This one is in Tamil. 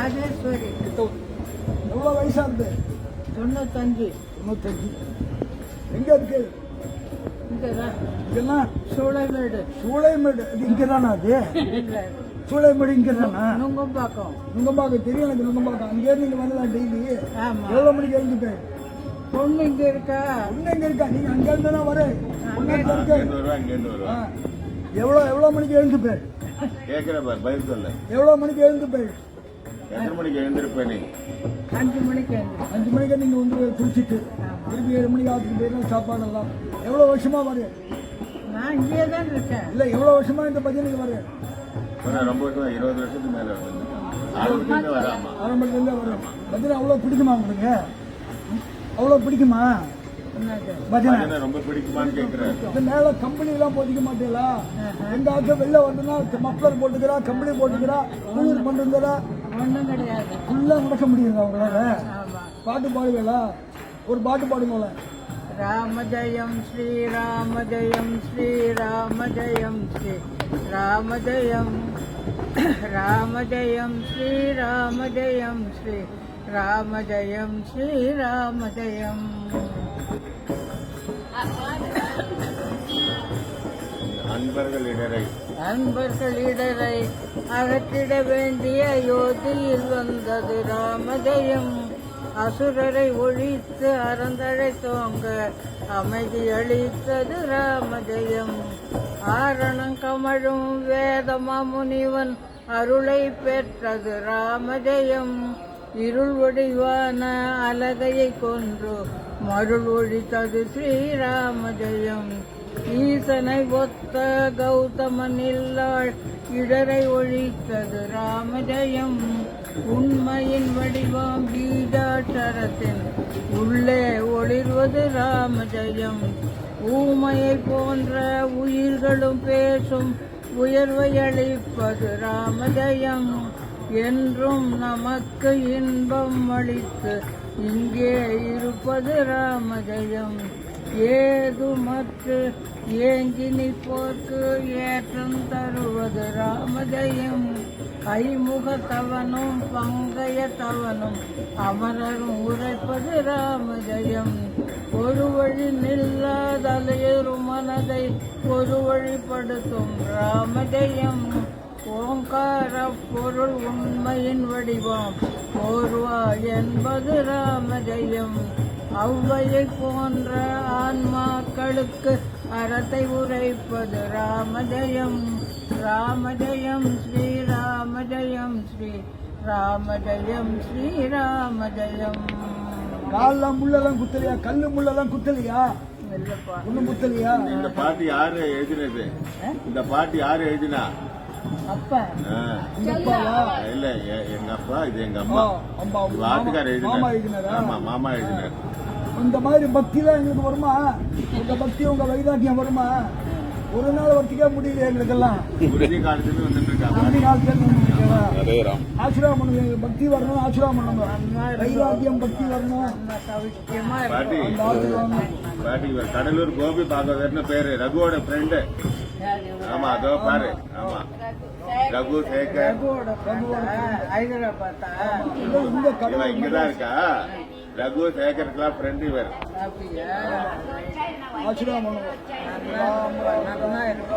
ராஜேஸ்வரி. எவ்வளோ வயசா இருக்கு? 95. 95. எங்க இருக்கு? இங்கதான் இதெல்லாம் சூளைமேடு. சூளைமேடு. அது இங்கே தானா? அது சூளைமேடு இங்கே தானா? நுங்கம்பாக்கம். நுங்கம்பாக்கம் தெரியும் எனக்கு. நுங்கம்பாக்கம் அங்கேருந்து நீங்கள் வரலாம் டெய்லி. ஆமா. எவ்வளோ மணிக்கு எழுந்துப்பேன்? பொண்ணு இங்க இருக்கா? பொண்ணு எங்கே இருக்கா? நீங்கள் அங்கேருந்து தானே வர? பொண்ணு எங்கே இருக்கு? அங்கேருந்து வருவா. எவ்வளோ மணிக்கு எழுந்துப்பேன்? கேட்கிற பாரு, பதில் சொல்ல. எவ்வளோ மணிக்கு எழுந்துப்பேன்? எத்தனை மணிக்கு எழுந்திருப்பேன் நீ? 5 மணிக்கு எழுந்து. 5 மணிக்கு நீங்கள் வந்து குளிச்சுட்டு திருப்பி 7 மணிக்கு ஆற்றுக்கு போயிடலாம் சாப்பாடெல்லாம். எவ்வளோ வருஷமா வரு? நான் இங்கே தான் இருக்கேன். இல்லை எவ்வளோ வருஷமா இந்த பஜனைக்கு வரு? ரொம்ப வருஷம், 20 வருஷத்துக்கு மேல வந்து ஆரம்பத்துலேருந்து வராமா. ஆரம்பத்துலேருந்தே வரும். பஜனை அவ்வளோ பிடிக்குமா உங்களுக்கு? அவ்வளோ பிடிக்குமா பஜனை? பஜனை ரொம்ப பிடிக்குமான்னு கேட்கிறேன். இந்த மேலே கம்பெனி எல்லாம் போதிக்க மாட்டீங்களா? எங்க ஆட்கள் வெளில வந்துன்னா மஃப்ளர் போட்டுக்கிறா, கம்பெனி போட்டுக்கிறா, குளிர் பண்ணுறா, ஒன்றும் கிடையாது. ஃபுல்லாக நடக்க முடியுங்க அவங்களால. ஆமா. பாட்டு பாடுவீங்களா? ஒரு பாட்டு பாடுங்கள. ராமஜயம் ஸ்ரீராமஜயம் ஸ்ரீராமஜயம் ஸ்ரீ ராமஜயம் ராமஜயம் ஸ்ரீராமஜயம் ஸ்ரீ ராமஜயம் ஸ்ரீராமஜயம். அன்பர்களிடரை அகற்றிட வேண்டிய அயோத்தியில் வந்தது ராமஜயம். அசுரரை ஒழித்து அறந்தழைத்தோங்க அமைதி அளித்தது ராமஜயம். ஆரணம் கமழும் வேதமா முனிவன் அருளை பெற்றது ராமஜயம். இருள் ஒடிவான அலகையை கொன்று மருள் ஒழித்தது ஸ்ரீராமஜயம். ஈசனை ஒத்த கௌதமன் இல்லாள் இடரை ஒழித்தது ராமஜயம். உண்மையின் வடிவம் பீஜாட்சரத்தின் உள்ளே ஒளிர்வது ராமஜயம். ஊமையை போன்ற உயிர்களும் பேசும் உயர்வை அளிப்பது ராமஜயம். என்றும் நமக்கு இன்பம் அளித்து இங்கே இருப்பது ராமஜயம். ஏதுமற்று ஏங்கி நிற்போர்க்கு ஏற்றம் தருவது ராமஜயம். ஐமுகத்தவனும் பங்கயத்தவனும் அமரரும் உரைப்பது ராமஜயம். ஒரு வழி நில்லாதலையொரு மனதை ஒரு வழிப்படுத்தும் ராமஜயம். ஓங்கார பொருள் உண்மையின் வடிவம் ஓர்வா என்பது ராமஜயம். ஔவையை போன்ற ஆன்மாக்களுக்கு அறத்தை உரைப்பது ராமஜயம். ராமஜயம் ஸ்ரீராமஜயம் ஸ்ரீ ராமஜயம் ஸ்ரீராமஜயம். காலெல்லாம் முள்ளெல்லாம் குத்தலையா? கல்லு முள்ளெல்லாம் குத்தலையா? ஒன்றும் குத்தலையா? இந்த பாட்டு யாரு எழுதினது? இந்த பாட்டு யாரு எழுதினா? அப்பா இல்ல, எங்க அப்பா, இது எங்க அம்மா. வாத்துக்கார எழுதினார். ஆமா, மாமா எழுதினார். இந்த மாதிரி பக்தி தான் எங்களுக்கு வருமா? உங்க பக்தி உங்க வைராக்கியம் வருமா? ஒரு நாள் வர்த்திக்க முடியல எங்களுக்கெல்லாம். குருஜி காலத்துல வந்துட்டு இருக்காங்க. ஆசீர்வாதம் பண்ணுங்க. பக்தி வரணும், ஆசீர்வாதம் பண்ணுங்க. வைராக்கியம் பக்தி வரணும். பாட்டி பாட்டி கடலூர் கோபி பாகவதர்னு பேரு, ரகுவோட ஃப்ரெண்டு. ஆமா, அதோ பாரு. ஆமா, ரகு சேகர். ஹைதராபாத் இங்கதான் இருக்கா? ரகு சேகருக்குலாம் ஃப்ரெண்டு இவர். ஆசீர்வாதம் பண்ணுங்க.